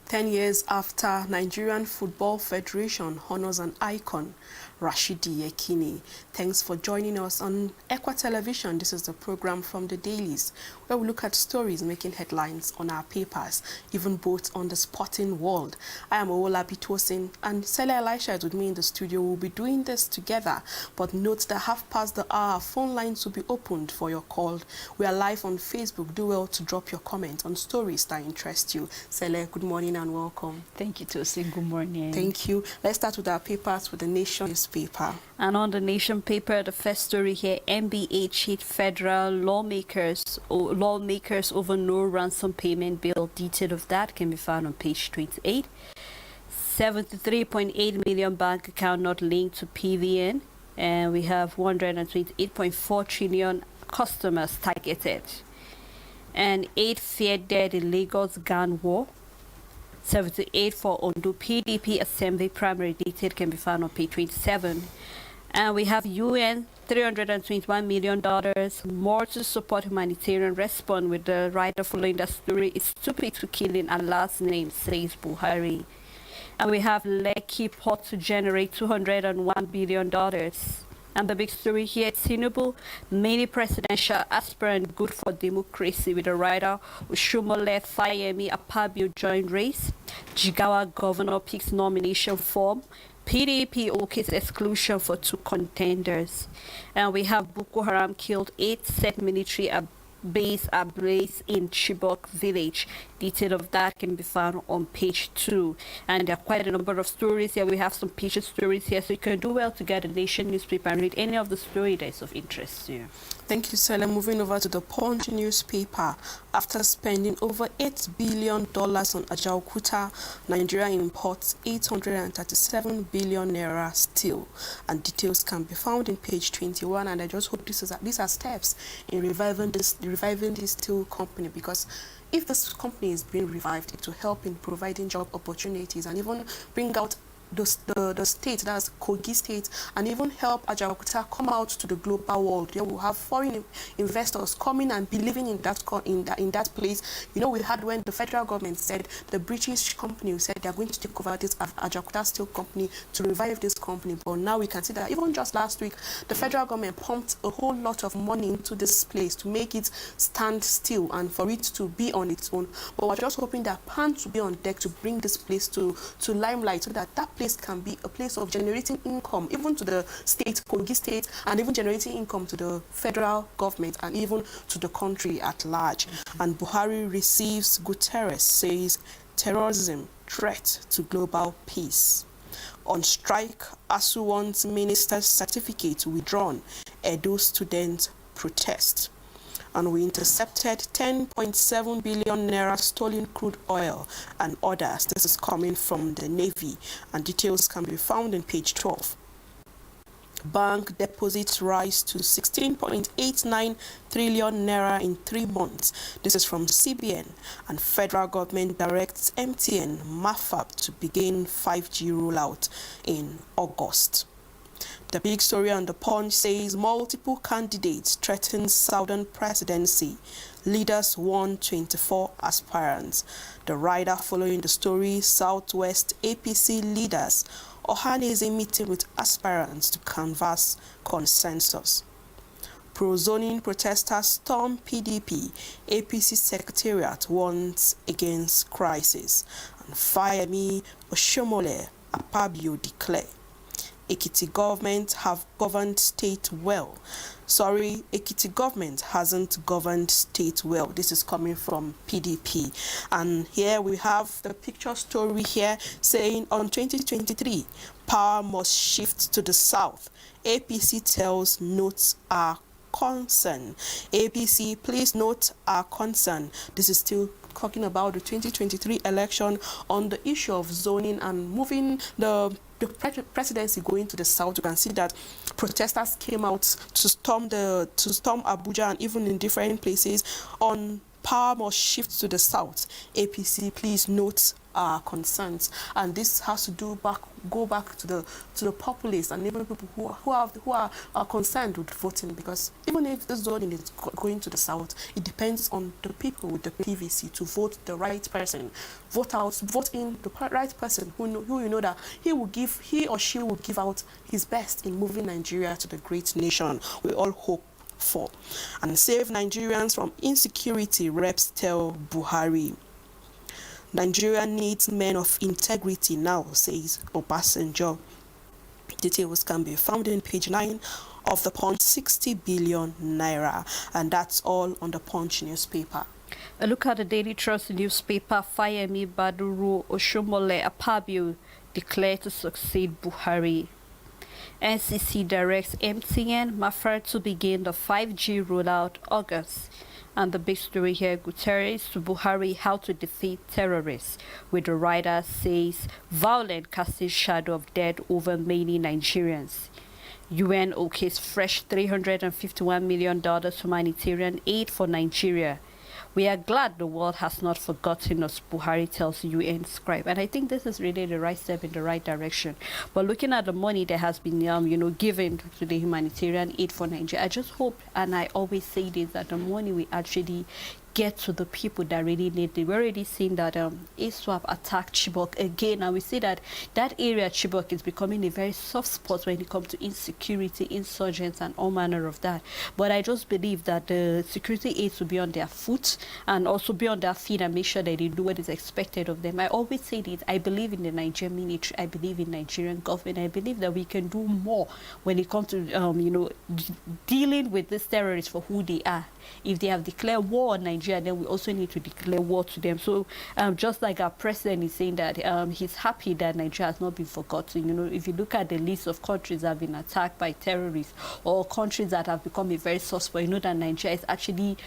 10 years after Nigerian Football Federation honors an icon, Rashidi Yekini. Thanks for joining us on Equa Television. This is the program from the Dailies, where we look at stories making headlines on our papers, even both on the sporting world. I am Owola Bitosin, and Sele Elisha is with me in the studio. We'll be doing this together, but note that half past the hour, phone lines will be opened for your call. We are live on Facebook. Do well to drop your comment on stories that interest you. Sele, good morning and welcome. Thank you, Tosin. Good morning. Thank you. Let's start with our papers with the Nation newspaper. And on the Nation paper, the first story here, NBA cheat federal lawmakers over no ransom payment bill. Detail of that can be found on page 28. 73.8 million bank account not linked to PVN. And we have 128.4 trillion customers targeted. And 8 feared dead in Lagos gun war. 78 for Ondo PDP Assembly primary. Detail can be found on page 27. And we have UN $321 million more to support humanitarian response, with the writer following the story is stupid to killing Allah's name, says Buhari. And we have Lekki port to generate $201 billion. And the big story here, Tinubu, many presidential aspirant good for democracy, with the writer Ushumole Fayemi Apabio joint race. Jigawa governor picks nomination form. PDP OK's exclusion for 2 contenders. And we have Boko Haram killed 8 set military base ablaze in Chibok village. Detail of that can be found on page 2. And there are quite a number of stories here. We have some page stories here, so you can do well to get a Nation newspaper and read any of the story that is of interest to you. Thank you, Sele. Moving over to the Punch newspaper. After spending over $8 billion on Ajaokuta, Nigeria imports 837 billion naira steel. And details can be found in page 21. And I just hope these are steps in reviving this steel company, because if this company is being revived, it will help in providing job opportunities and even bring out the state, that's Kogi State, and even help Ajaokuta come out to the global world. They will have foreign investors coming and believing in that place. You know, we had when the federal government said, the British company said they're going to take over this Ajaokuta Steel Company to revive this company. But now we can see that even just last week, the federal government pumped a whole lot of money into this place to make it stand still and for it to be on its own. But we're just hoping that plans will be on deck to bring this place to limelight, so that place can be a place of generating income even to the state, Kogi State, and even generating income to the federal government and even to the country at large. And Buhari receives Guterres, says terrorism threat to global peace. On strike, ASU wants minister's certificate withdrawn. Edo students protest. And we intercepted 10.7 billion naira stolen crude oil and others. This is coming from the Navy, and details can be found in page 12. Bank deposits rise to 16.89 trillion naira in 3 months. This is from CBN. And federal government directs MTN MAFAB to begin 5G rollout in August. The big story on the Punch says multiple candidates threaten Southern presidency. Leaders warn 24 aspirants. The writer following the story, Southwest APC leaders, Ohaneze meeting with aspirants to canvass consensus. Pro-zoning protesters storm PDP. APC secretariat warns against crisis. And Fayemi Oshomole Apabio declare Ekiti government have governed state well. Sorry, Ekiti government hasn't governed state well. This is coming from PDP. And here we have the picture story here saying on 2023, power must shift to the south. APC tells notes our concern. APC, please note our concern. This is still talking about the 2023 election on the issue of zoning and moving the presidency going to the south. You can see that protesters came out to storm Abuja and even in different places on power must shift to the south. APC, please note concerns, and this has to go back to the populace and even people who are concerned with voting, because even if the zoning is going to the south, it depends on the people with the PVC to vote the right person, vote in the right person who you know that he or she will give out his best in moving Nigeria to the great nation we all hope for. And save Nigerians from insecurity, reps tell Buhari. Nigeria needs men of integrity now, says Obasanjo. Details can be found in page 9 of the Punch. 60 billion naira, and that's all on the Punch newspaper. A look at the Daily Trust newspaper. Fayemi Baduru Oshomole Apabio declared to succeed Buhari. NCC directs MTN Mafra to begin the 5G rollout August. And the big story here, Guterres to Buhari, how to defeat terrorists, with the writer says violent casting shadow of death over many Nigerians. UN okays fresh $351 million humanitarian aid for Nigeria. We are glad the world has not forgotten us, Buhari tells UN scribe. And I think this is really the right step in the right direction. But looking at the money that has been, given to the humanitarian aid for Nigeria, I just hope, and I always say this, that the money we actually get to the people that really need it. We're already seeing that ISWAP attacked Chibok again, and we see that that area, Chibok, is becoming a very soft spot when it comes to insecurity, insurgents, and all manner of that. But I just believe that the security aides will be on their foot and also be on their feet and make sure that they do what is expected of them. I always say this, I believe in the Nigerian military, I believe in Nigerian government, I believe that we can do more when it comes to, dealing with these terrorists for who they are. If they have declared war on Nigeria, then we also need to declare war to them. So just like our president is saying that he's happy that Nigeria has not been forgotten. If you look at the list of countries that have been attacked by terrorists or countries that have become a very suspect, you know that Nigeria is actually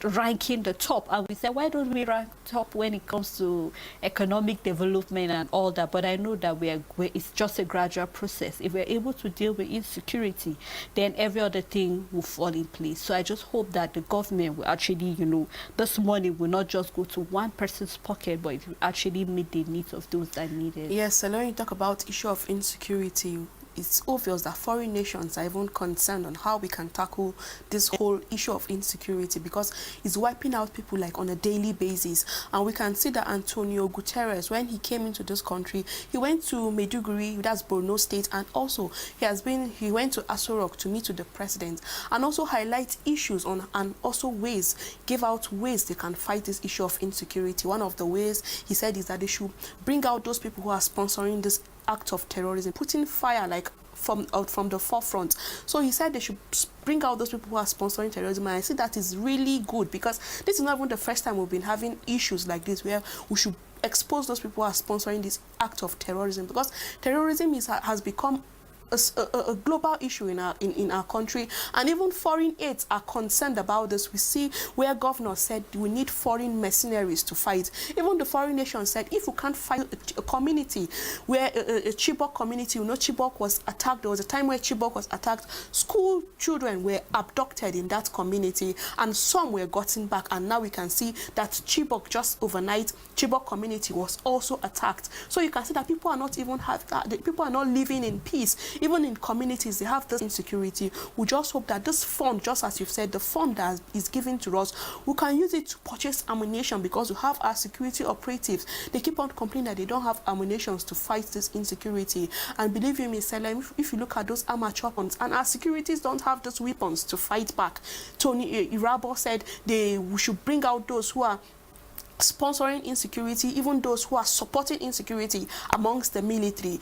ranking the top. And we say, why don't we rank top when it comes to economic development and all that? But I know that it's just a gradual process. If we're able to deal with insecurity, then every other thing will fall in place. So I just hope that the government will actually, this money will not just go to one person's pocket, but it will actually meet the needs of those that need it. Yes, so when you talk about issue of insecurity, it's obvious that foreign nations are even concerned on how we can tackle this whole issue of insecurity, because it's wiping out people like on a daily basis. And we can see that Antonio Guterres, when he came into this country, he went to Maiduguri, that's Borno State, and also he went to Aso Rock to meet with the president and also highlight issues on and also give out ways they can fight this issue of insecurity. One of the ways he said is that they should bring out those people who are sponsoring this act of terrorism, putting fire like from the forefront. So he said they should bring out those people who are sponsoring terrorism, and I see that is really good, because this is not even the first time we've been having issues like this where we should expose those people who are sponsoring this act of terrorism, because terrorism has become a global issue in our country, and even foreign aides are concerned about this. We see where governors said we need foreign mercenaries to fight. Even the foreign nation said if you can't fight a community where a Chibok community, Chibok was attacked. There was a time where Chibok was attacked. School children were abducted in that community, and some were gotten back. And now we can see that Chibok, just overnight, Chibok community was also attacked. So you can see that people are not people are not living in peace. Even in communities, they have this insecurity. We just hope that this fund, just as you've said, the fund that is given to us, we can use it to purchase ammunition, because we have our security operatives. They keep on complaining that they don't have ammunition to fight this insecurity. And believe you me, Salam, if you look at those armored weapons, and our securities don't have those weapons to fight back. Tony Irabo said we should bring out those who are sponsoring insecurity, even those who are supporting insecurity amongst the military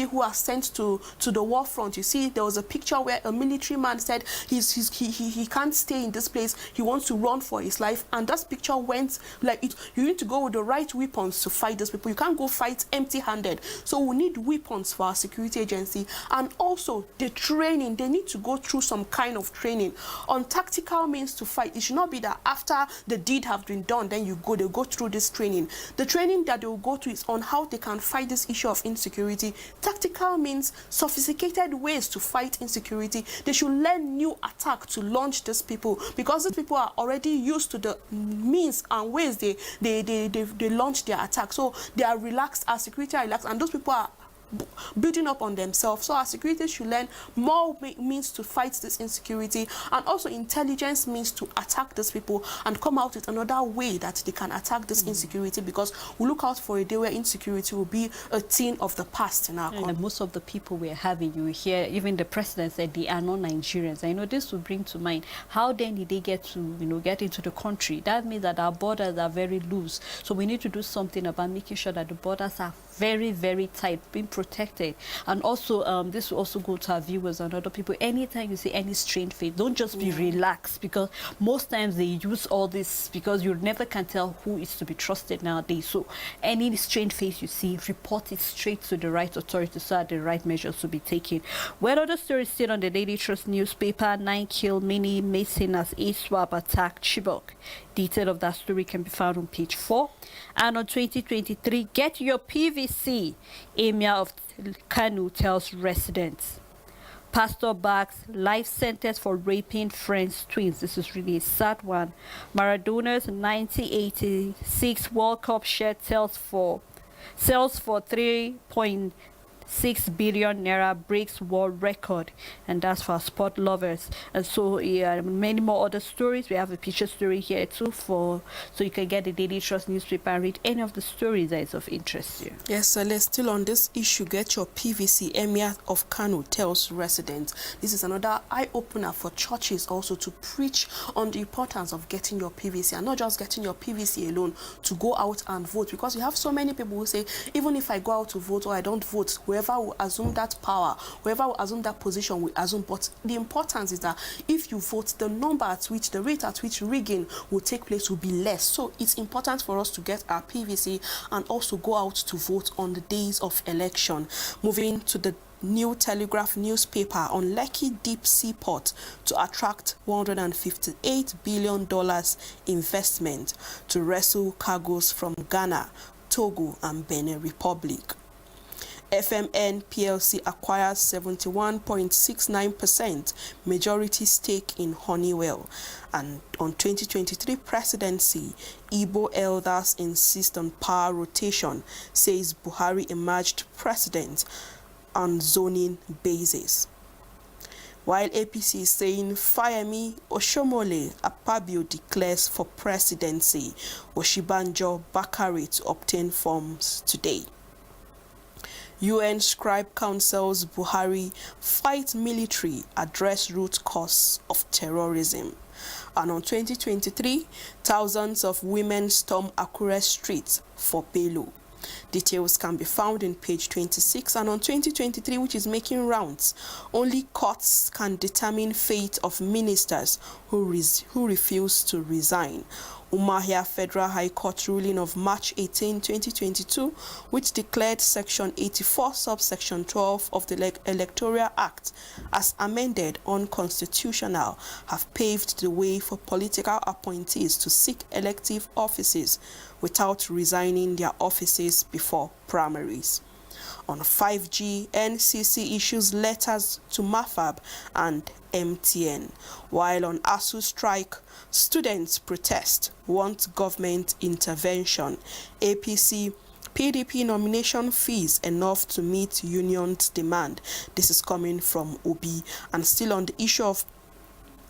who are sent to the war front. You see, there was a picture where a military man said he can't stay in this place, he wants to run for his life, and that picture went like it. You need to go with the right weapons to fight these people. You can't go fight empty-handed. So we need weapons for our security agency, and also the training. They need to go through some kind of training on tactical means to fight. It should not be that after the deed have been done, then they they'll go through this training. The training that they'll go to is on how they can fight this issue of insecurity. Tactical means sophisticated ways to fight insecurity. They should learn new attack to launch these people, because these people are already used to the means and ways they launch their attack. So they are relaxed, our security are relaxed, and those people are building up on themselves. So our security should learn more means to fight this insecurity, and also intelligence means to attack these people and come out with another way that they can attack this insecurity, because we look out for a day where insecurity will be a thing of the past in our country. And most of the people we're having, you hear even the president said they are not Nigerians. I know this will bring to mind, how then did they get to, get into the country? That means that our borders are very loose. So we need to do something about making sure that the borders are very, very tight, being protected. And also, this will also go to our viewers and other people. Anytime you see any strange face, don't just be relaxed, because most times they use all this, because you never can tell who is to be trusted nowadays. So any strange face you see, report it straight to the right authorities so that the right measures will be taken. Well, other stories still on the Daily Trust newspaper: 9 killed, many missing as ISWAP attacked Chibok. Detail of that story can be found on page 4. And on 2023, get your PVC. Emir of Kano tells residents. Pastor backs life sentence for raping friend's twins. This is really a sad one. Maradona's 1986 World Cup shirt sells for 3.6 billion naira, breaks world record, and that's for sport lovers. And so many more other stories. We have a picture story here too, so you can get the Daily Trust newspaper and read any of the stories that is of interest to you. Yes, so let's still on this issue. Get your PVC. Emir of Kano tells residents. This is another eye-opener for churches also to preach on the importance of getting your PVC, and not just getting your PVC alone, to go out and vote, because you have so many people who say, even if I go out to vote or I don't vote, whoever will assume that power, whoever will assume that position will assume. But the importance is that if you vote, the number at which, the rate at which rigging will take place will be less. So it's important for us to get our PVC and also go out to vote on the days of election. Moving to the New Telegraph newspaper on Lekki Deep Sea Port to attract $158 billion investment to wrestle cargoes from Ghana, Togo and Benin Republic. FMN PLC acquires 71.69% majority stake in Honeywell. And on 2023 presidency, Igbo elders insist on power rotation, says Buhari emerged president on zoning basis. While APC is saying, fire me, Oshomole Akpabio declares for presidency. Oshibanjo Bakari to obtain forms today. UN Scribe counsels Buhari fight military, address root cause of terrorism. And on 2023, thousands of women storm Akure streets for Bello. Details can be found in page 26. And on 2023, which is making rounds, only courts can determine fate of ministers who refuse to resign. Umahia Federal High Court ruling of March 18, 2022, which declared Section 84, subsection 12 of the Electoral Act as amended unconstitutional, have paved the way for political appointees to seek elective offices without resigning their offices before primaries. On 5G, NCC issues letters to MAFAB and MTN. While on ASU strike, students protest, want government intervention. APC, PDP nomination fees enough to meet union's demand. This is coming from Obi. And still on the issue of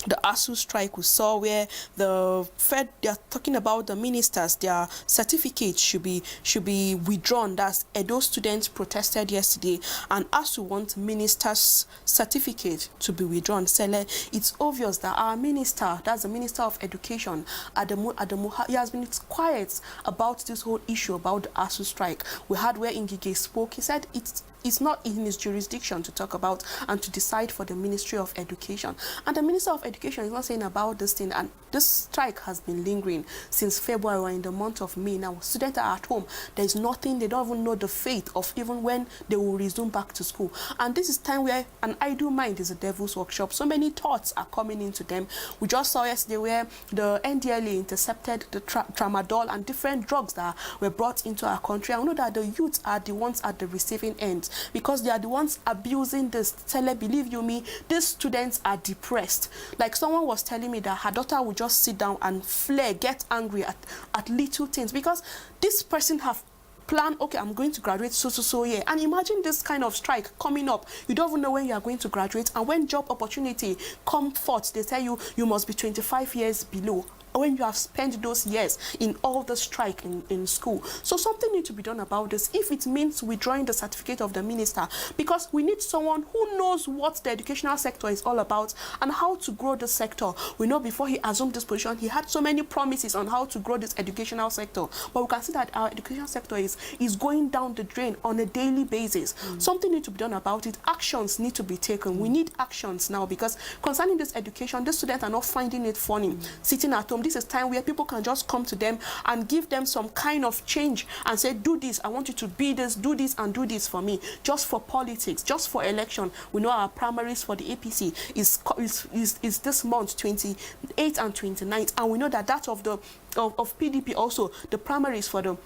the ASU strike, we saw where the Fed, they are talking about the ministers, their certificates should be withdrawn. That's Edo students protested yesterday, and ASU want ministers' certificate to be withdrawn. So it's obvious that our minister, that's the Minister of Education, Adamu, he has been quiet about this whole issue about the ASU strike. We had where Ngige spoke. He said it's not in his jurisdiction to talk about and to decide for the Ministry of Education. And the Minister of Education is not saying about this thing, and this strike has been lingering since February or in the month of May. Now, students are at home. There's nothing, they don't even know the fate of even when they will resume back to school. And this is time where an idle mind is a devil's workshop. So many thoughts are coming into them. We just saw yesterday where the NDLA intercepted the tramadol and different drugs that were brought into our country. I know that the youth are the ones at the receiving end because they are the ones abusing this. Believe you me, these students are depressed. Like someone was telling me that her daughter would just sit down and flare, get angry at little things because this person have plan, okay, I'm going to graduate so yeah. And imagine this kind of strike coming up. You don't even know when you are going to graduate, and when job opportunity come forth, they tell you you must be 25 years below when you have spent those years in all the strike in school. So something needs to be done about this if it means withdrawing the certificate of the minister, because we need someone who knows what the educational sector is all about and how to grow the sector. We know before he assumed this position, he had so many promises on how to grow this educational sector, but we can see that our education sector is going down the drain on a daily basis. Something needs to be done about it. Actions need to be taken. We need actions now, because concerning this education, the students are not finding it funny sitting at home. This is time where people can just come to them and give them some kind of change and say, do this, I want you to be this, do this and do this for me, just for politics, just for election. We know our primaries for the APC is this month, 28th and 29th, and we know that of PDP also, the primaries for the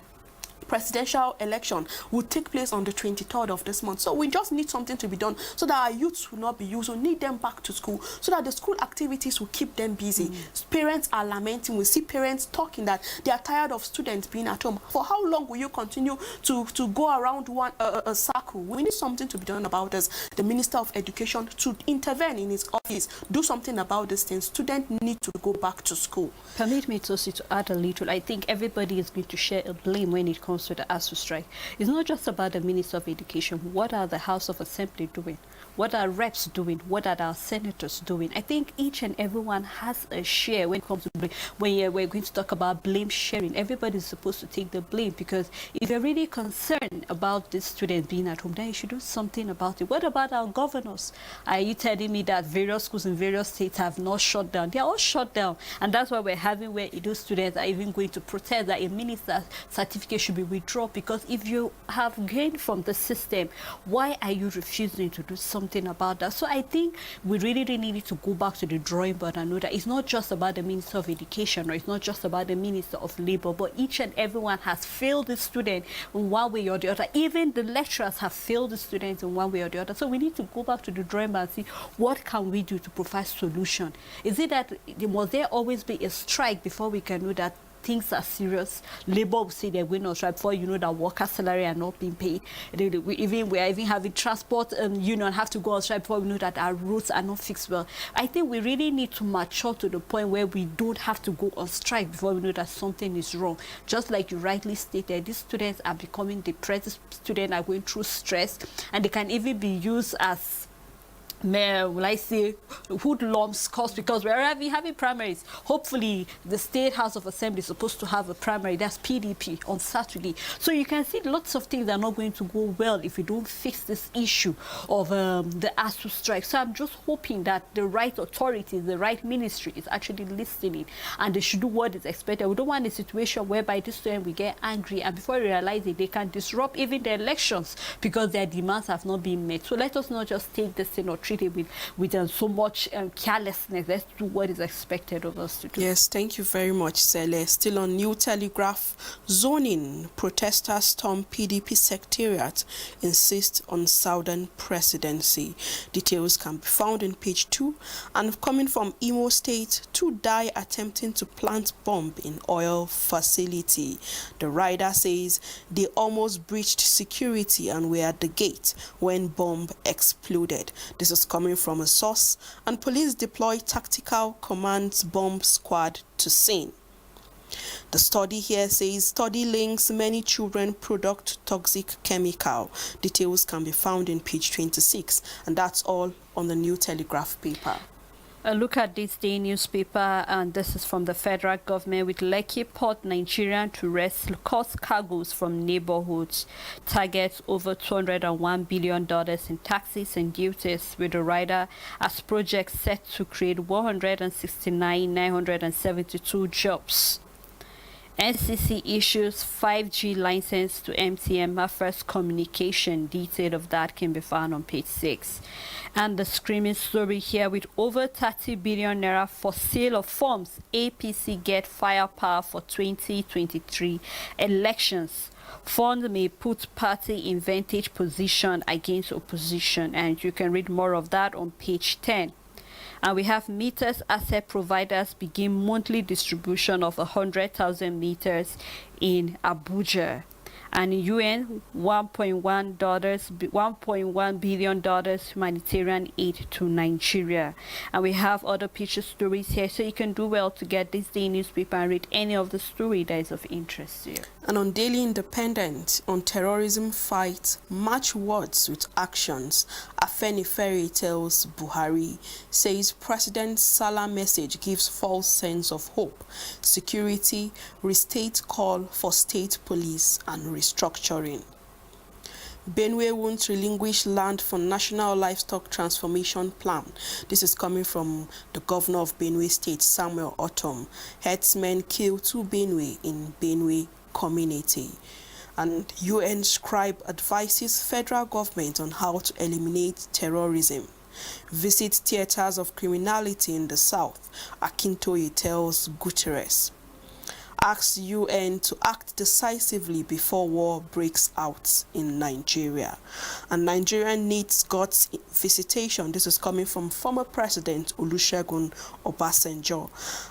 presidential election will take place on the 23rd of this month. So we just need something to be done so that our youths will not be used. We need them back to school so that the school activities will keep them busy. Parents are lamenting. We see parents talking that they are tired of students being at home. For how long will you continue to go around a circle? We need something to be done about this. The Minister of Education to intervene in his office, do something about this thing. Students need to go back to school. Permit me to add a little. I think everybody is going to share a blame when it comes to the ASU strike. It's not just about the Minister of Education. What are the House of Assembly doing? What are reps doing? What are our senators doing? I think each and everyone has a share when it comes to blame. When we're going to talk about blame sharing, everybody's supposed to take the blame, because if you're really concerned about these students being at home, then you should do something about it. What about our governors? Are you telling me that various schools in various states have not shut down? They're all shut down. And that's why we're having where those students are even going to protest that a minister's certificate should be withdrawn, because if you have gained from the system, why are you refusing to do something about that? So I think we really need to go back to the drawing board and know that it's not just about the Minister of Education, or it's not just about the Minister of Labor, but each and everyone has failed the student in one way or the other. Even the lecturers have failed the students in one way or the other. So we need to go back to the drawing board and see what can we do to provide solution. Is it that must there always be a strike before we can know that things are serious? Labor will say they're going on strike before you know that workers' salary are not being paid. We are even having transport union have to go on strike before we know that our roads are not fixed well. I think we really need to mature to the point where we don't have to go on strike before we know that something is wrong. Just like you rightly stated, these students are becoming depressed. Students are going through stress, and they can even be used as will I say hoodlums, because we're having primaries. Hopefully the State House of Assembly is supposed to have a primary, that's PDP, on Saturday. So you can see lots of things are not going to go well if we don't fix this issue of the ASU strike. So I'm just hoping that the right authorities, the right ministry is actually listening, and they should do what is expected. We don't want a situation whereby this student will get angry, and before we realize it, they can disrupt even the elections because their demands have not been met. So let us not just take this thing or treat it with so much carelessness. Let's do what is expected of us to do. Yes, thank you very much, Sele. Still on New Telegraph, zoning, protesters storm PDP secretariat, insist on Southern presidency. Details can be found in page 2. And coming from Imo State, 2 die attempting to plant bomb in oil facility. The rider says they almost breached security and were at the gate when bomb exploded. This is coming from a source, and police deploy tactical command bomb squad to scene. The study here says study links many children product toxic chemical. Details can be found in page 26, and that's all on the New Telegraph paper. A look at this day newspaper, and this is from the federal government. With Lekki Port Nigerian to rest cost cargoes from neighborhoods, targets over $201 billion in taxes and duties, with the rider as project set to create 169,972 jobs. NCC issues 5G license to MTN. My first communication. Detail of that can be found on page 6. And the screaming story here: with over 30 billion naira for sale of forms, APC get firepower for 2023 elections. Fund may put party in vantage position against opposition, and you can read more of that on page 10. And we have meters. Asset providers begin monthly distribution of 100,000 meters in Abuja. And UN $1.1 billion humanitarian aid to Nigeria. And we have other picture stories here, so you can do well to get this day newspaper and read any of the story that is of interest to you. And on Daily Independent, on terrorism fight, match words with actions. Afenifere tells Buhari, says President Salah message gives false sense of hope. Security, restate call for state police and restructuring. Benue won't relinquish land for National Livestock Transformation Plan. This is coming from the governor of Benue State, Samuel Otom. Herdsmen kill 2 Benue in Benue community. And UN scribe advises federal government on how to eliminate terrorism. Visit theaters of criminality in the south. Akintoye tells Guterres. Asks UN to act decisively before war breaks out in Nigeria. And Nigeria needs God's visitation. This is coming from former President Olusegun Obasanjo.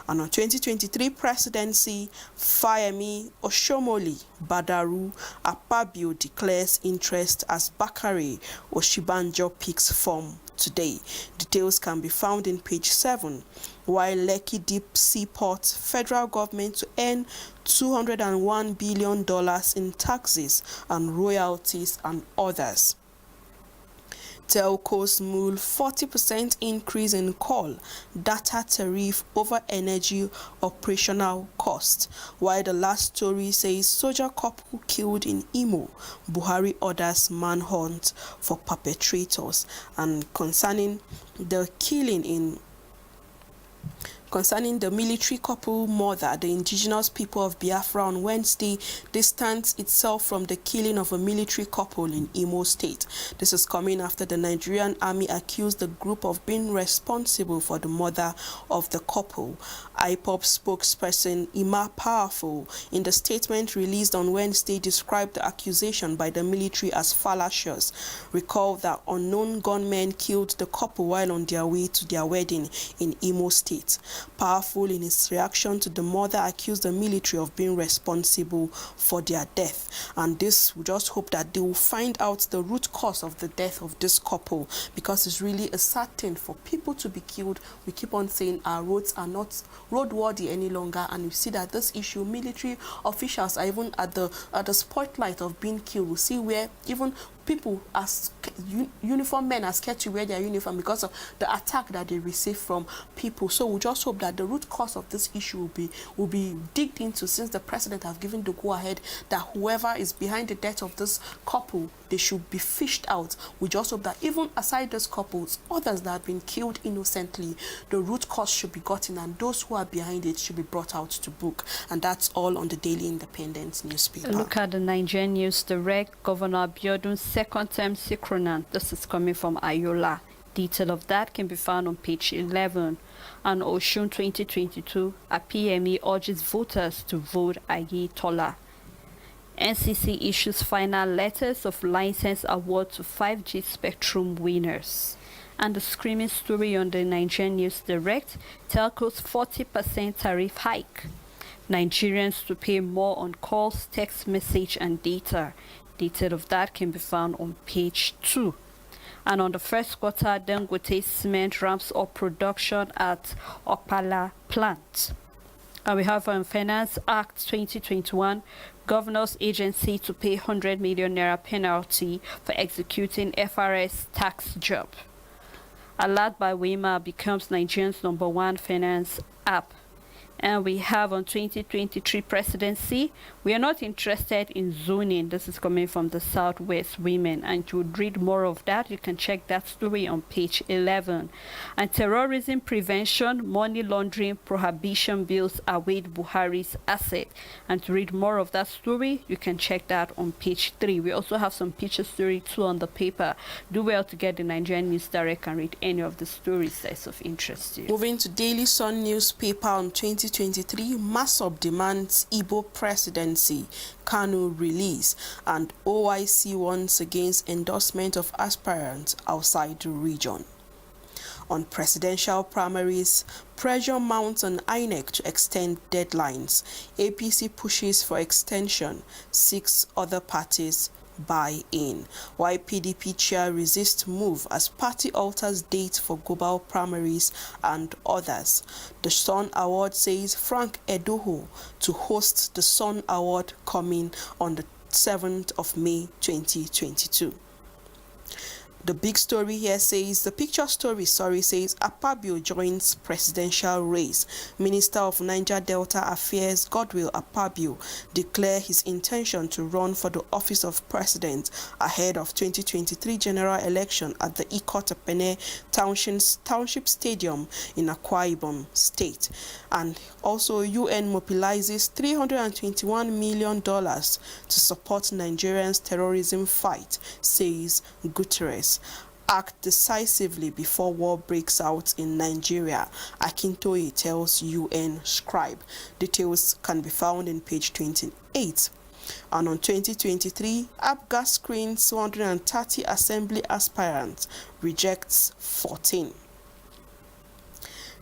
And on 2023 presidency, Fayemi Oshomole Badaru Akpabio declares interest as Bakare Oshibanjo picks form today. Details can be found in page 7. While Lekki Deep Seaport, federal government to earn $201 billion in taxes and royalties and others. Telcos move 40% increase in call data tariff over energy operational cost. While the last story says soldier couple killed in Imo, Buhari orders manhunt for perpetrators. And concerning the military couple murder, the indigenous people of Biafra on Wednesday distanced itself from the killing of a military couple in Imo State. This is coming after the Nigerian army accused the group of being responsible for the murder of the couple. IPOB spokesperson Ima Powerful, in the statement released on Wednesday, described the accusation by the military as fallacious. Recall that unknown gunmen killed the couple while on their way to their wedding in Imo State. Powerful, in his reaction to the murder, accused the military of being responsible for their death. And this, we just hope that they will find out the root cause of the death of this couple, because it's really a sad thing for people to be killed. We keep on saying our roads are not roadworthy any longer, and we see that this issue, military officials are even at the spotlight of being killed. We see where even people as uniform men are scared to wear their uniform because of the attack that they receive from people. So we just hope that the root cause of this issue will be digged into, since the president have given the go ahead that whoever is behind the death of this couple, they should be fished out. We just hope that even aside those couples, others that have been killed innocently, the root cause should be gotten, and those who are behind it should be brought out to book. And that's all on the Daily Independent newspaper. Look at the Nigerian News Direct. Governor Abiodun's second term synchronant. This is coming from Ayola. Detail of that can be found on page 11. And Oshun 2022, a PME urges voters to vote Ayetola. NCC issues final letters of license award to 5G spectrum winners. And the screaming story on the Nigerian News Direct: telcos 40% tariff hike. Nigerians to pay more on calls, text message and data. Detail of that can be found on page 2. And on the first quarter, Dangote Cement ramps up production at Opala plant. And we have Finance Act 2021, Governor's Agency to pay 100 million naira penalty for executing FRS tax job. Alert by Wema becomes Nigeria's #1 finance app. And we have on 2023 presidency, we are not interested in zoning. This is coming from the Southwest Women, and to read more of that, you can check that story on page 11. And terrorism prevention, money laundering prohibition bills await Buhari's asset. And to read more of that story, you can check that on page 3. We also have some picture story too on the paper. Do well to get the Nigerian News Direct and read any of the stories that's of interest to you. Moving to Daily Sun newspaper on 2023, Masop demands Igbo presidency, Kanu release, and OIC warns against endorsement of aspirants outside the region. On presidential primaries, pressure mounts on INEC to extend deadlines. APC pushes for extension, 6 other parties buy in. Why PDP chair resists move as party alters date for global primaries and others. The Sun Award says Frank Edoho to host the Sun Award coming on the 7th of May 2022. The big story here says, the picture story, says Akpabio joins presidential race. Minister of Niger Delta Affairs Godwill Akpabio declared his intention to run for the office of president ahead of 2023 general election at the Ikotepene Township Stadium in Akwa Ibom State. And also, UN mobilizes $321 million to support Nigerians' terrorism fight, says Guterres. Act decisively before war breaks out in Nigeria, Akintoye tells UN scribe. Details can be found in page 28. And on 2023, APGA screens 230 assembly aspirants, rejects 14.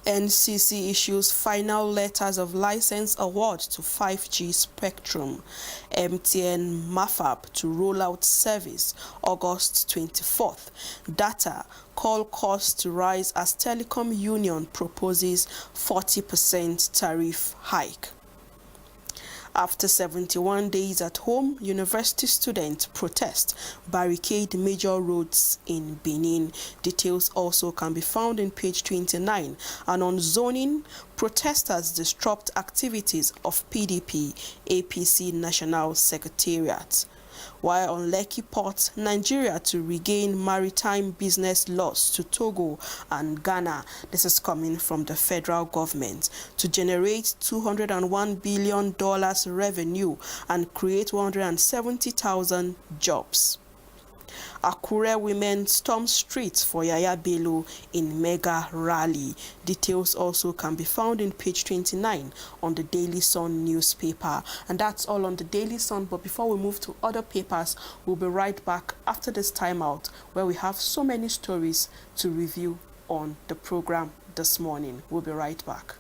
NCC issues final letters of license award to 5G spectrum. MTN MAFAB to roll out service August 24th. Data call costs to rise as Telecom Union proposes 40% tariff hike. After 71 days at home, university students protest, barricade major roads in Benin. Details also can be found in page 29. And on zoning, protesters disrupt activities of PDP, APC National Secretariat. While on Lekki Port, Nigeria to regain maritime business loss to Togo and Ghana. This is coming from the federal government to generate $201 billion revenue and create 170,000 jobs. Akure women storm streets for Yaya Bello in mega rally. Details also can be found in page 29 on the Daily Sun newspaper. And that's all on the Daily Sun. But before we move to other papers, we'll be right back after this timeout where we have so many stories to review on the program this morning. We'll be right back.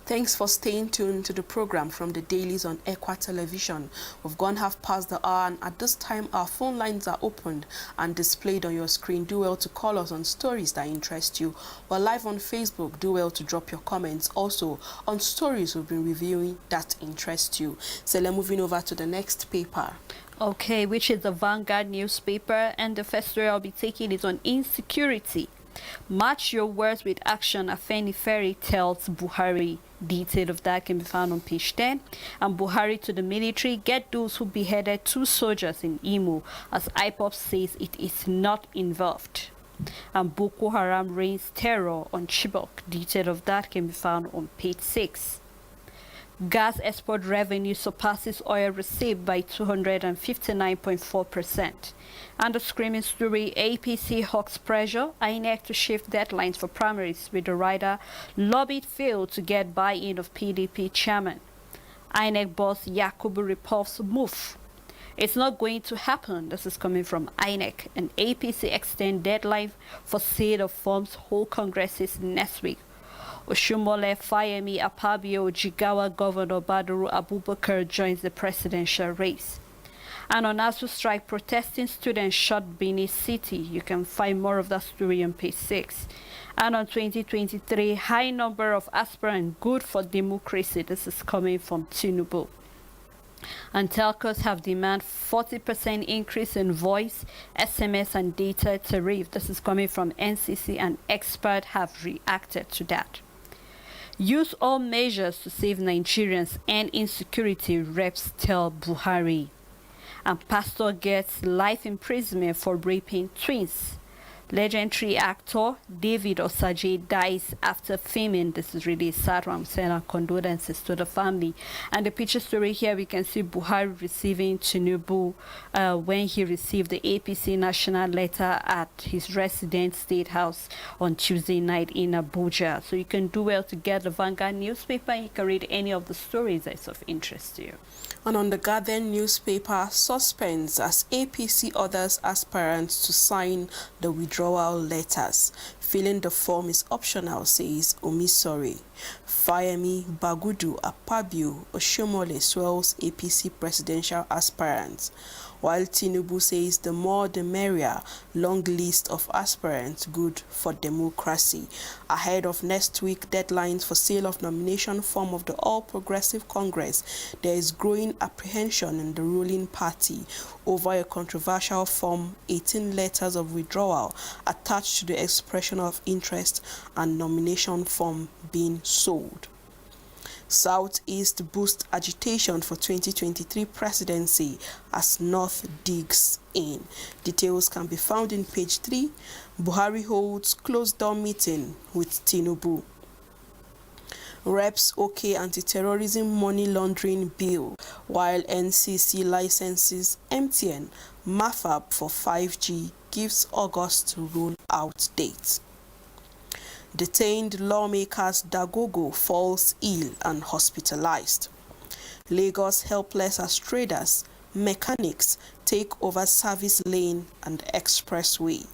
Thanks for staying tuned to the program from the Dailies on Ekwa Television. We've gone half past the hour, and at this time our phone lines are opened and displayed on your screen. Do well to call us on stories that interest you. We're live on Facebook. Do well to drop your comments also on stories we've been reviewing that interest you. So let's moving over to the next paper. Okay, which is the Vanguard newspaper, and the first story I'll be taking is on insecurity. Match your words with action, Afenifere tells Buhari. Detail of that can be found on page 10. And Buhari to the military, get those who beheaded 2 soldiers in Imo, as IPOP says it is not involved. And Boko Haram rains terror on Chibok. Detail of that can be found on page 6. Gas export revenue surpasses oil received by 259.4%. And the screaming story, APC hawks pressure, INEC to shift deadlines for primaries with the rider lobbied failed to get buy-in of PDP chairman. INEC boss Yakubu Ripov's move. It's not going to happen. This is coming from INEC. And APC extend deadline for sale of forms whole congresses next week. Oshumole, Fayemi, Apabio, Jigawa Governor Badru Abubakar joins the presidential race. And on ASU strike, protesting students shot Benin City. You can find more of that story on page 6. And on 2023, high number of aspirants good for democracy. This is coming from Tinubu. And telcos have demand 40% increase in voice, SMS and data tariff. This is coming from NCC, and experts have reacted to that. Use all measures to save Nigerians and insecurity, reps tell Buhari. And pastor gets life imprisonment for raping twins. Legendary actor David Osaje dies after filming. This is really sad. I'm saying our condolences to the family. And the picture story here, we can see Buhari receiving Tinubu when he received the APC national letter at his resident state house on Tuesday night in Abuja. So you can do well to get the Vanguard newspaper. You can read any of the stories that's of interest to you. And on the Guardian newspaper, suspense as APC orders aspirants to sign the withdrawal letters. Filling the form is optional, says Omisore. Fayemi, Bagudu, Apabio, Oshomole swells APC presidential aspirants, while Tinubu says the more the merrier, long list of aspirants good for democracy. Ahead of next week deadlines for sale of nomination form of the All Progressive Congress, there is growing apprehension in the ruling party over a controversial form 18 letters of withdrawal attached to the expression of interest and nomination form being sold. Southeast boosts agitation for 2023 presidency as North digs in. Details can be found in page 3. Buhari holds closed-door meeting with Tinubu. Reps OK anti-terrorism money laundering bill, while NCC licenses MTN, MAFAB for 5G gives August roll-out date. Detained lawmakers Dagogo falls ill and hospitalized. Lagos helpless as traders, mechanics take over service lane and expressway.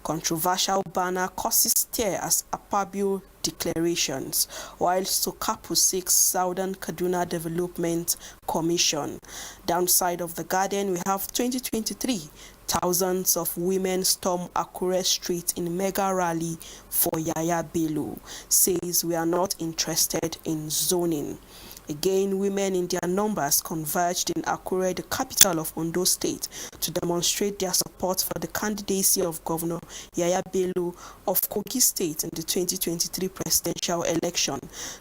Controversial banner causes stir as Apabio declarations, while Sokapu seeks Southern Kaduna Development Commission. Downside of the Guardian, we have 2023. Thousands of women storm Akure Street in mega rally for Yaya Bello. Says we are not interested in zoning. Again, women in their numbers converged in Akure, the capital of Ondo State, to demonstrate their support for the candidacy of Governor Yaya Bello of Kogi State in the 2023 presidential election.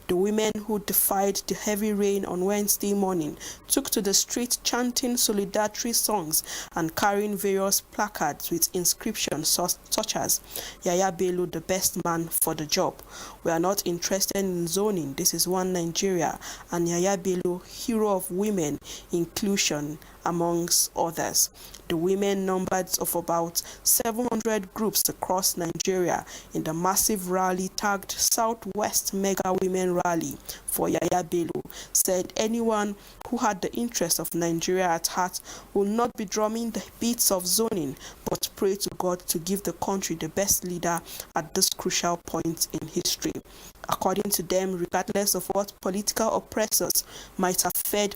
The women who defied the heavy rain on Wednesday morning took to the street chanting solidarity songs and carrying various placards with inscriptions such as Yaya Bello, the best man for the job. We are not interested in zoning. This is one Nigeria. And Yaya Bello, hero of women inclusion, amongst others. The women numbered of about 700 groups across Nigeria in the massive rally tagged Southwest Mega Women Rally for Yaya Bello said anyone who had the interest of Nigeria at heart will not be drumming the beats of zoning, but pray to God to give the country the best leader at this crucial point in history. According to them, regardless of what political oppressors might have fed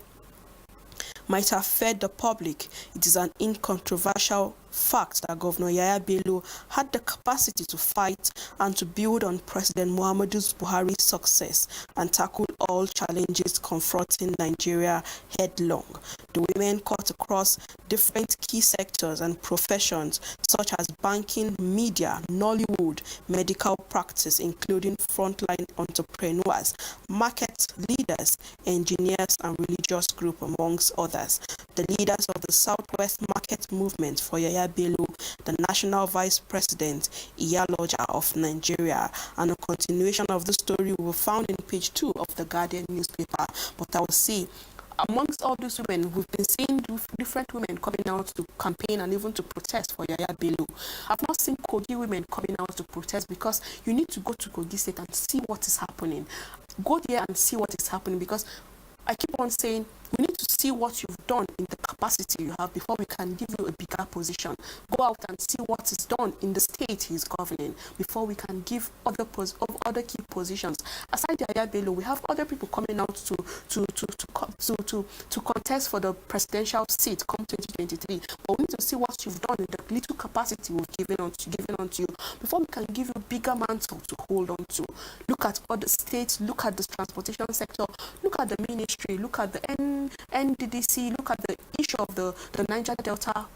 the public, it is an incontrovertible fact that Governor Yaya Bello had the capacity to fight and to build on President Muhammadu Buhari's success and tackle all challenges confronting Nigeria headlong. The women cut across different key sectors and professions such as banking, media, Nollywood, medical practice, including frontline entrepreneurs, market leaders, engineers, and religious groups, amongst others. The leaders of the Southwest Market Movement for Yaya Bello, the National Vice President, Iyaloja of Nigeria, and a continuation of the story will be found in page 2 of the Guardian newspaper. But I will say, amongst all these women, we've been seeing different women coming out to campaign and even to protest for Yaya Bello. I've not seen Kogi women coming out to protest because you need to go to Kogi State and see what is happening. Go there and see what is happening, because I keep on saying we need to see what you've done in the capacity you have before we can give you a bigger position. Go out and see what is done in the state he's governing before we can give other key positions. Aside Yaya Bello, we have other people coming out to contest for the presidential seat come 2023. But we need to see what you've done in the little capacity we've given onto you before we can give you bigger mantle to hold on to. Look at other states, look at the transportation sector, look at the ministry, look at the NDDC, look at the issue of the Niger Delta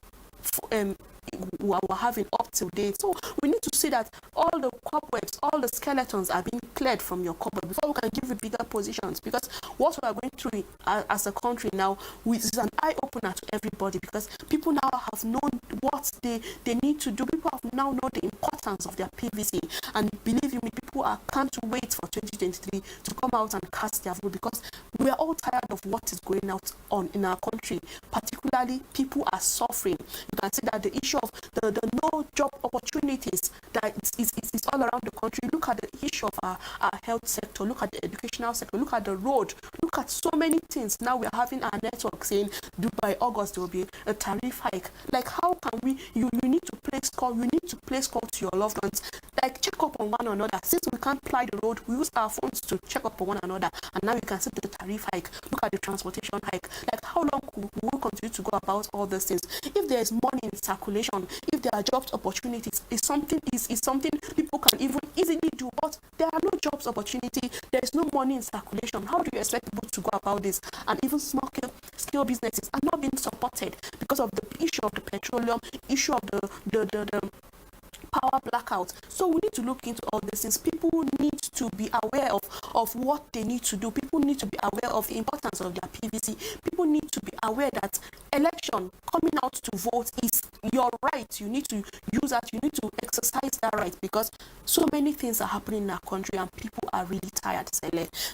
we're having up to date. So we need to see that all the cobwebs, all the skeletons are being cleared from your cupboard before we can give you bigger positions. Because what we are going through as a country now is an eye-opener to everybody, because people now have known what they need to do. People have now known the importance of their PVC. And believe you me, people can't wait for 2023 to come out and cast their vote, because we are all tired of what is going on in our country. Particularly, people are suffering. You can see that the issue of the no job opportunities that is all around the country. Look at the issue of our health sector, look at the educational sector, look at the road, look at so many things. Now we are having our network saying by August there will be a tariff hike. Like, how can we, you need to place call to your loved ones, like check up on one another. Since we can't ply the road, we use our phones to check up on one another, and now you can see the tariff hike. Look at the transportation hike. Like, how long will we continue to go about all these things? If there is money in circulation, if there are jobs opportunities, is something people can even easily do. But there are no jobs opportunity, there is no money in circulation. How do you expect people to go about this? And even small scale businesses are not being supported because of the issue of the petroleum, issue of the power blackout. So we need to look into all these things. People need to be aware of what they need to do. People need to be aware of the importance of their PVC. People need to be aware that election, coming out to vote, is your right. You need to use that. You need to exercise that right, because so many things are happening in our country and people are really tired.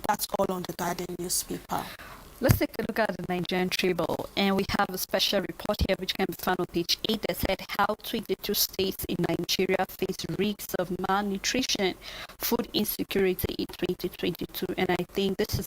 That's all on the Daily newspaper. Let's take a look at the Nigerian Tribune, and we have a special report here which can be found on page 8 that said how 22 states in Nigeria face risks of malnutrition, food insecurity in 2022. And I think this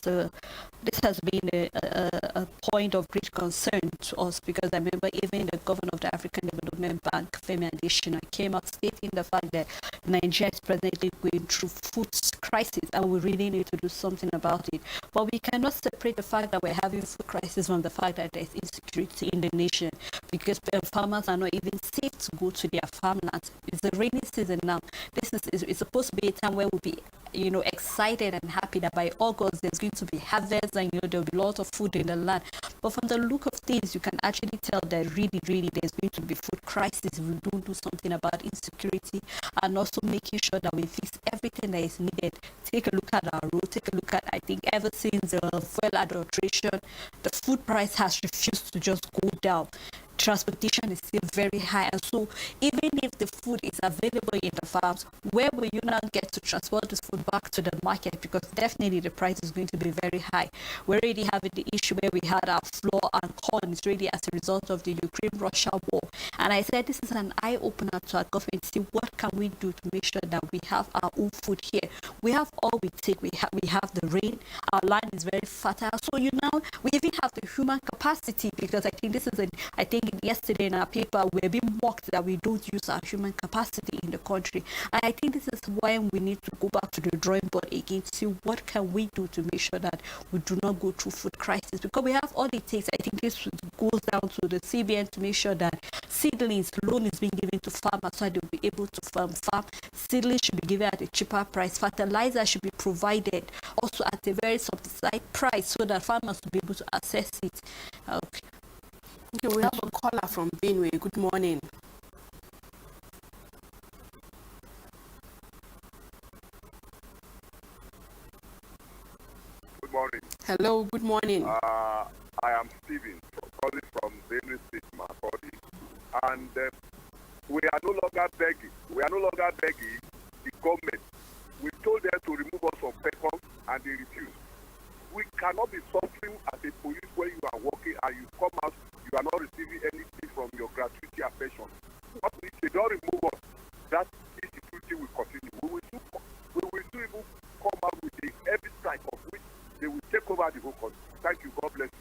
has been a point of great concern to us, because I remember even the governor of the African Development Bank, Femi Adesina, came out stating the fact that Nigeria is presently going through food crisis and we really need to do something about it. But we cannot separate the fact that we're having food crisis from the fact that there's insecurity in the nation, because farmers are not even safe to go to their farmlands. It's the rainy season now. It's supposed to be a time where we'll be excited and happy that by August there's going to be harvest and there'll be lots of food in the land. But from the look of things, you can actually tell that really there's going to be food crisis if we don't do something about insecurity, and also making sure that we fix everything that is needed. Take a look at our road, take a look at, I think ever since fuel adulteration, the food price has refused to just go down. Transportation is still very high, and so even if the food is available in the farms, where will you now get to transport this food back to the market? Because definitely the price is going to be very high. We're already having the issue where we had our flour and corn. It's really as a result of the Ukraine-Russia war. And I said this is an eye-opener to our government. See what can we do to make sure that we have our own food here. We have all we take. We have the rain. Our land is very fertile. So we even have the human capacity, because I think yesterday in our paper we're being mocked that we don't use our human capacity in the country. And I think this is why we need to go back to the drawing board again, see what can we do to make sure that we do not go through food crisis, because we have all it takes. I think this goes down to the CBN to make sure that seedlings loan is being given to farmers so they'll be able to farm. Seedlings should be given at a cheaper price. Fertilizer should be provided also at a very subsidized price so that farmers will be able to access it. Okay, we have a caller from Benue. Good morning. Good morning. Hello, good morning. I am Stephen, calling from Dailies, Makurdi, and we are no longer begging. The government. We told them to remove us from PECOM, and they refused. We cannot be suffering as a police when you are working and you come out, you are not receiving anything from your gratuity and pension. What if they don't remove us? That insecurity will continue. We will still even come out with a heavy strike of which they will take over the whole country. Thank you. God bless you.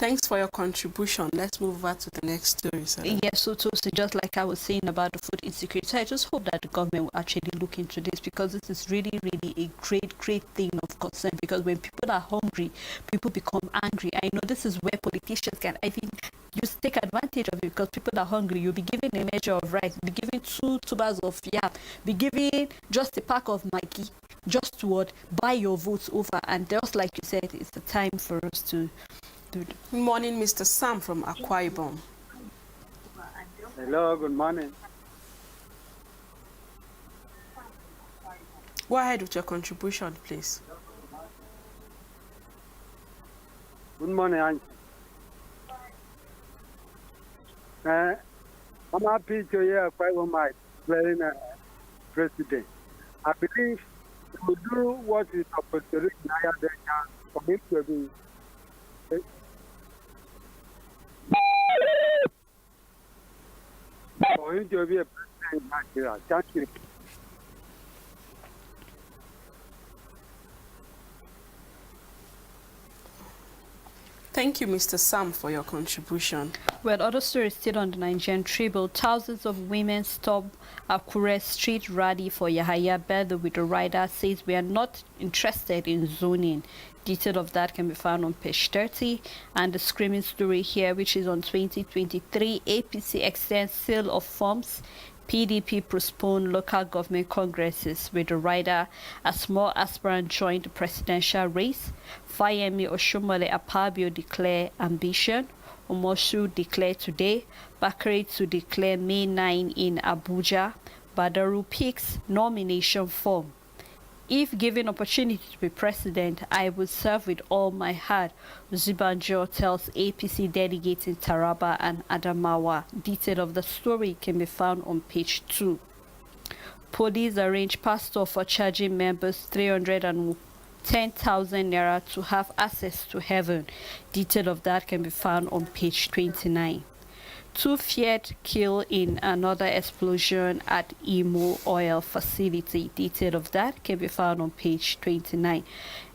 Thanks for your contribution. Let's move over to the next story, sir. Yes, so just like I was saying about the food insecurity, I just hope that the government will actually look into this, because this is really, really a great thing of concern. Because when people are hungry, people become angry. I know this is where politicians can, I think, just take advantage of it, because people are hungry. You'll be given a measure of rice, be given two tubers of yam, be given just a pack of Maggi, just to buy your votes over. And just like you said, it's the time for us to do that. Good morning, Mr. Sam from Akwa Ibom. Hello, good morning. Go ahead with your contribution, please. Good morning, Auntie. I'm happy to hear my playing president. I believe he will do what is supposed to do in higher than for him to be. For him to be a president in Nigeria. Thank you. Thank you, Mr. Sam, for your contribution. Well, other stories still on the Nigerian Tribune. Thousands of women stop Akure street rally for Yahaya Bello, with the rider says we are not interested in zoning. Detail of that can be found on page 30. And the screaming story here, which is on 2023, APC extends sale of forms. PDP postponed local government congresses, with the rider a small aspirant joined the presidential race. Fayemi Oshomole Apabio declare ambition. Omoshu declare today. Bakari to declare May 9 in Abuja. Badaru picks nomination form. If given opportunity to be president, I will serve with all my heart, Zibanjo tells APC delegates in Taraba and Adamawa. Detail of the story can be found on page 2. Police arrange pastor for charging members 310,000 naira to have access to heaven. Detail of that can be found on page 29. 2 feared kill in another explosion at Imo oil facility. Detail of that can be found on page 29.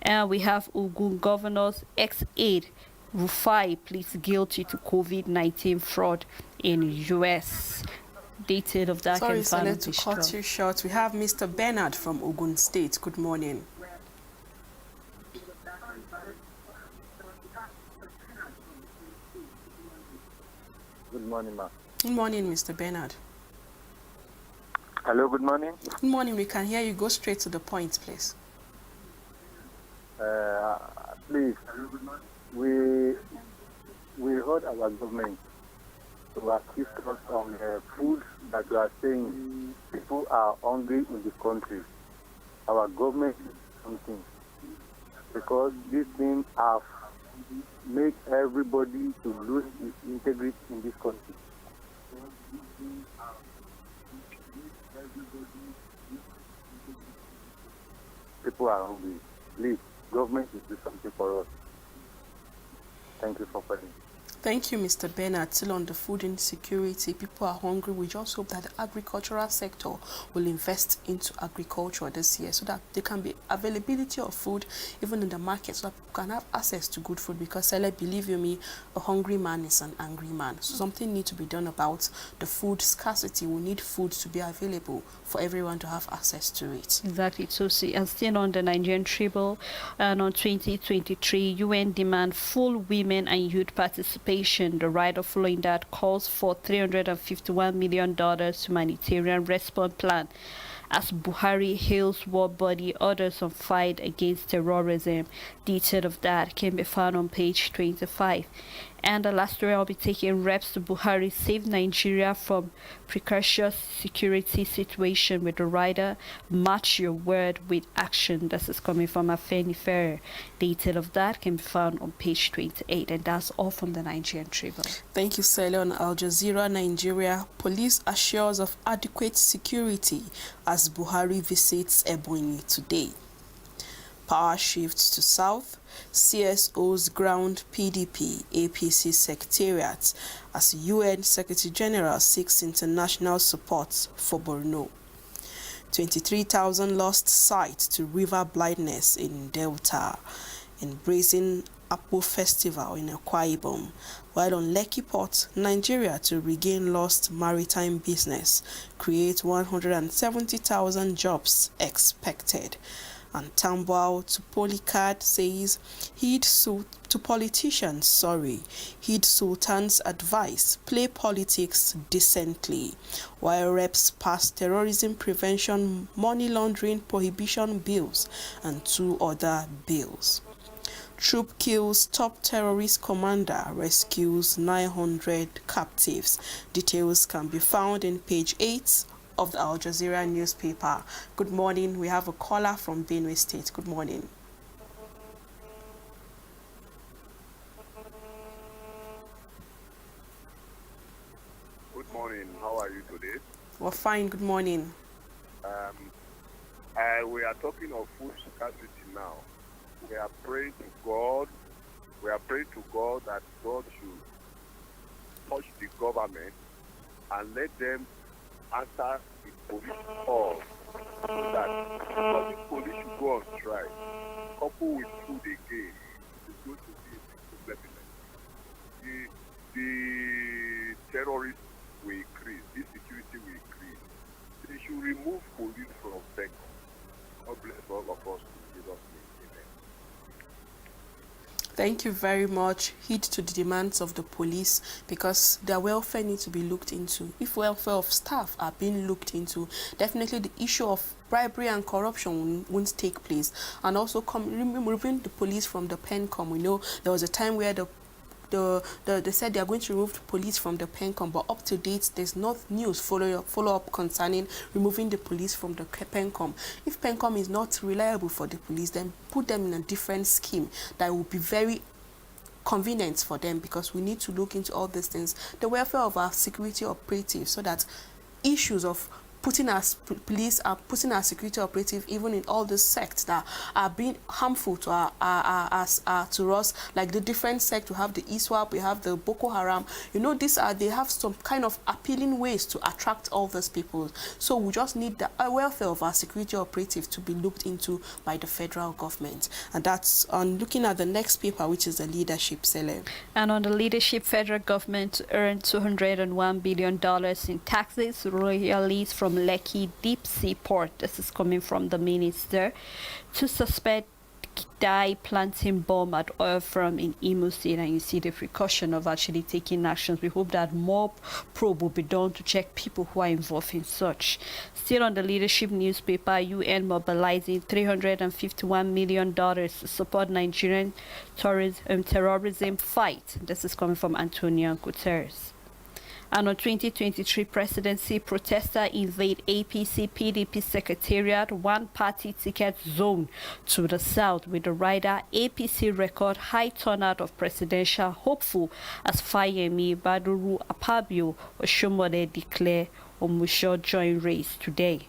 And we have Ogun Governor's ex-aide Rufai pleads guilty to COVID-19 fraud in US. Detail of that can be found on page 12. Sorry, to cut you short. We have Mr. Bernard from Ogun State. Good morning. Good morning, ma. Good morning, Mr. Bernard. Hello, good morning. Good morning. We can hear you. Go straight to the point, please. Please, we heard our government to assist us on food that we are saying people are hungry in the country. Our government is something, because these things have make everybody to lose its integrity in this country. People are hungry. Please, government should do something for us. Thank you for calling. Thank you, Mr. Bernard. Still on the food insecurity, people are hungry. We just hope that the agricultural sector will invest into agriculture this year, so that there can be availability of food even in the market, so that people can have access to good food. Because, believe you me, a hungry man is an angry man. So something needs to be done about the food scarcity. We need food to be available for everyone to have access to it. Exactly. So, and still on the Nigerian Tribune, and on 2023, UN demand full women and youth participation. The rider following that calls for $351 million humanitarian response plan, as Buhari hails world body orders on fight against terrorism. Detail of that can be found on page 25. And the last story I'll be taking, reps to Buhari save Nigeria from precarious security situation, with the rider match your word with action. This is coming from Afenifere. Detail of that can be found on page 28. And that's all from the Nigerian Tribune. Thank you, Sally. On Al Jazeera, Nigeria, police assures of adequate security as Buhari visits Ebonyi today. Power shifts to south. CSO's ground PDP APC secretariat as UN Secretary General seeks international support for Borno. 23,000 lost sight to river blindness in Delta. Embracing Apple Festival in Akwa Ibom, while on Lekki Port, Nigeria to regain lost maritime business, create 170,000 jobs expected. And Tambwal to Polycard says heed to politicians, heed Sultan's advice, play politics decently, while reps pass terrorism prevention, money laundering prohibition bills and 2 other bills. Troop kills top terrorist commander, rescues 900 captives. Details can be found in page 8 of the Al Jazeera newspaper. Good morning. We have a caller from Benue State. Good morning. Good morning. How are you today? We're fine. Good morning. We are talking of food scarcity now. We are praying to God. We are praying to God that God should touch the government and let them answer the police call, so that because the police should go on strike, coupled with food again, it's going to be a big problem. The terrorists will increase, the security will increase. They should remove police from Bengal. God bless all of us in Jesus' name. Amen. Thank you very much. Heed to the demands of the police, because their welfare needs to be looked into. If welfare of staff are being looked into, definitely the issue of bribery and corruption won't take place. And also removing the police from the PENCOM. We know there was a time where they said they are going to remove the police from the PENCOM, but up to date there's no news follow up concerning removing the police from the PENCOM. If PENCOM is not reliable for the police, then put them in a different scheme that will be very convenient for them, because we need to look into all these things, the welfare of our security operatives, so that issues of putting our police are putting our security operative even in all the sects that are being harmful to to us, like the different sect. We have the ISWAP, we have the Boko Haram. You know, they have some kind of appealing ways to attract all these people. So we just need the welfare of our security operative to be looked into by the federal government. And that's on looking at the next paper, which is the leadership, Sele. And on the leadership, federal government earned $201 billion in taxes, royalties from Lekki Deep Sea Port. This is coming from the minister. To suspect dye planting bomb at oil firm in Imo State, and you see the precaution of actually taking actions. We hope that more probe will be done to check people who are involved in such. Still on the leadership newspaper, UN mobilizing $351 million to support Nigerian terrorism fight. This is coming from Antonio Guterres. And on 2023 presidency, protesters invade APC-PDP secretariat, one-party ticket zone to the south, with the rider APC record high turnout of presidential hopeful as Fayemi Baduru Apabio Oshomole declare Omusho join race today.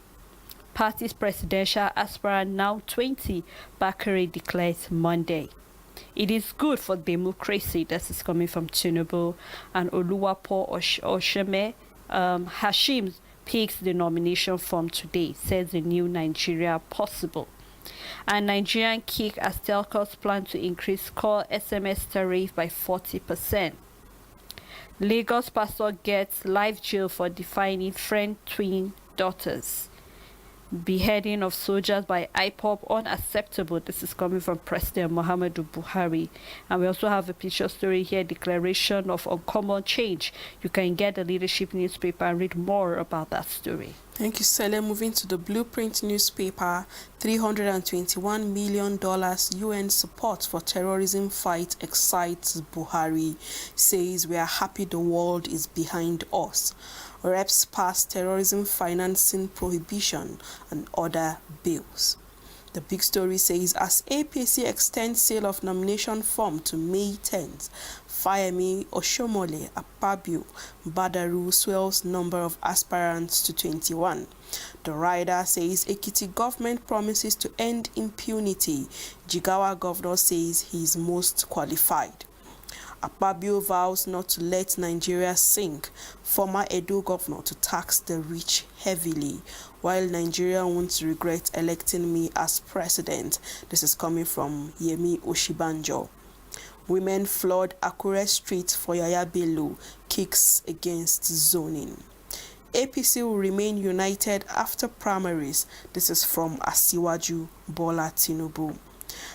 Party's presidential aspirant now 20, Bakari declares Monday. It is good for democracy. This is coming from Tinubu. And Oluwapo Osheme Hashim picks the nomination form today, says the new Nigeria possible. And Nigerian kick as telcos plan to increase call SMS tariff by 40%. Lagos pastor gets life jail for defining friend twin daughters. Beheading of soldiers by IPOB unacceptable. This is coming from President Muhammadu Buhari. And we also have a picture story here, declaration of uncommon change. You can get the leadership newspaper and read more about that story. Thank you, Sele. Moving to the Blueprint newspaper, $321 million UN support for terrorism fight excites Buhari. Says we are happy the world is behind us. Reps pass terrorism financing prohibition and other bills. The big story says as APC extends sale of nomination form to May 10th, Fayemi Oshomole Akpabio Badaru swells number of aspirants to 21. The rider says Ekiti government promises to end impunity. Jigawa governor says he is most qualified. Akpabio vows not to let Nigeria sink. Former Edo governor to tax the rich heavily, while Nigeria won't regret electing me as president. This is coming from Yemi Oshibanjo. Women flood Akure Street for Yaya Bello, kicks against zoning. APC will remain united after primaries. This is from Asiwaju Bola Tinubu.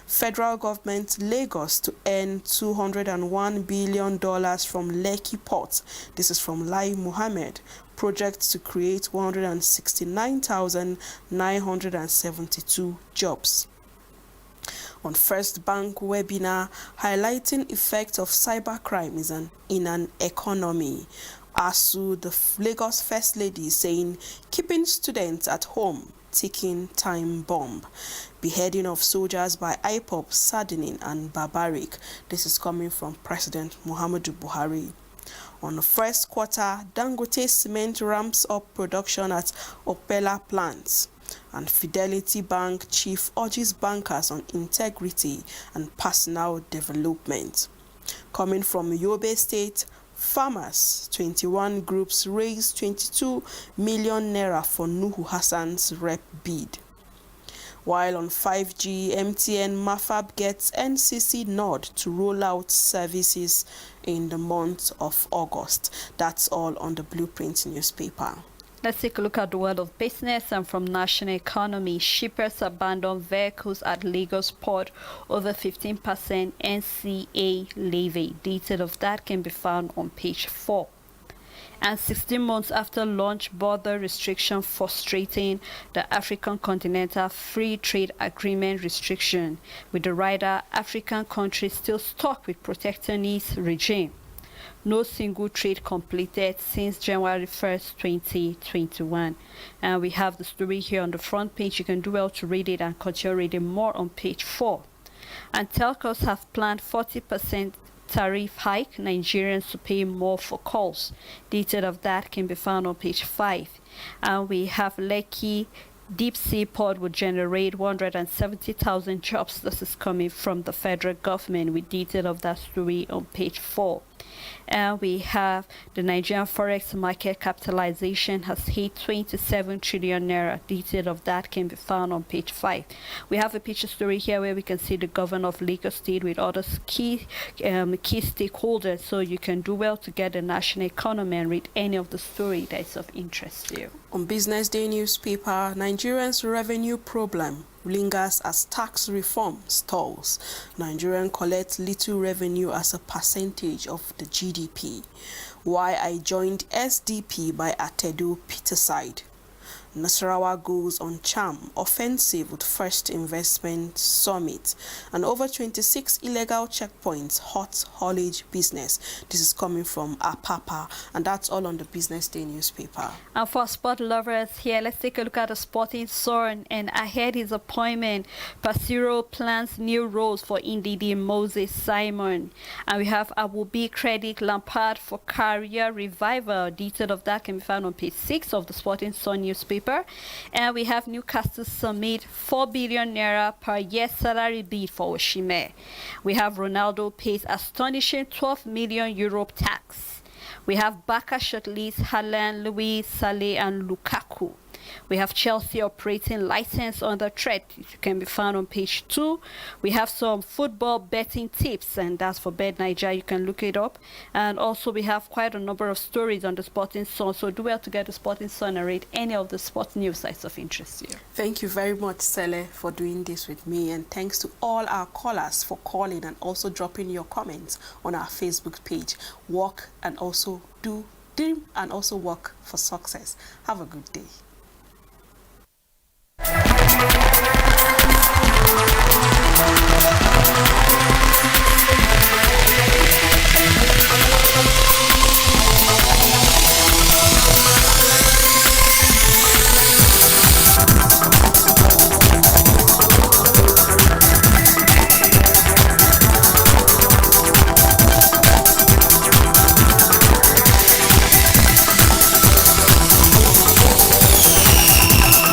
Federal government Lagos to earn $201 billion from Lekki Port. This is from Lai Muhammad. Project to create 169,972 jobs. On First Bank webinar highlighting effects of cybercrime in an economy. ASU, the Lagos First Lady, saying keeping students at home, ticking time bomb. Beheading of soldiers by IPOB, saddening and barbaric. This is coming from President Muhammadu Buhari. On the first quarter, Dangote Cement ramps up production at Opela plants. And Fidelity Bank chief urges bankers on integrity and personal development. Coming from Yobe State, farmers, 21 groups raised 22 million naira for Nuhu Hassan's rep bid. While on 5G, MTN Mafab gets NCC nod to roll out services in the month of August. That's all on the Blueprint newspaper. Let's take a look at the world of business, and from national economy. Shippers abandon vehicles at Lagos port over 15% NCA levy. Detail of that can be found on page 4. And 16 months after launch, border restriction frustrating the African Continental Free Trade Agreement restriction, with the rider African countries still stuck with protectionist regime. No single trade completed since January 1st, 2021. And we have the story here on the front page. You can do well to read it and continue reading more on page 4. And telcos have planned 40% tariff hike, Nigerians to pay more for calls. Detail of that can be found on page 5. And we have Lekki Deep Sea Port will generate 170,000 jobs. This is coming from the federal government, with detail of that story on page 4. And we have the Nigerian forex market capitalization has hit 27 trillion naira. Detail of that can be found on page 5. We have a picture story here where we can see the governor of Lagos State with other key stakeholders. So you can do well to get the national economy and read any of the story that is of interest to you. On Business Day newspaper, Nigerians' revenue problem lingers as tax reform stalls. Nigerian collects little revenue as a percentage of the GDP. Why I joined SDP by Atedo Peterside. Nasarawa goes on charm offensive with first investment summit, and over 26 illegal checkpoints hot haulage business. This is coming from Apapa, and that's all on the Business Day newspaper. And for sport lovers here, let's take a look at the Sporting Sun. And ahead his appointment, Pasiro plans new roles for Ndidi Moses Simon. And we have Awubi Credit Lampard for career revival. Detail of that can be found on page 6 of the Sporting Sun newspaper. And we have Newcastle submit 4 billion naira per year salary bid for Oshime. We have Ronaldo pays astonishing 12 million euro tax. We have Barca shortlist Haaland, Luis, Saleh and Lukaku. We have Chelsea operating license under threat. It can be found on page 2. We have some football betting tips, and that's for Bet Nigeria. You can look it up. And also we have quite a number of stories on the Sporting Sun. So do well to get the Sporting Sun and read any of the sport news sites of interest to you. Thank you very much, Sele, for doing this with me. And thanks to all our callers for calling and also dropping your comments on our Facebook page. Work and also dream and also work for success. Have a good day. Thank you.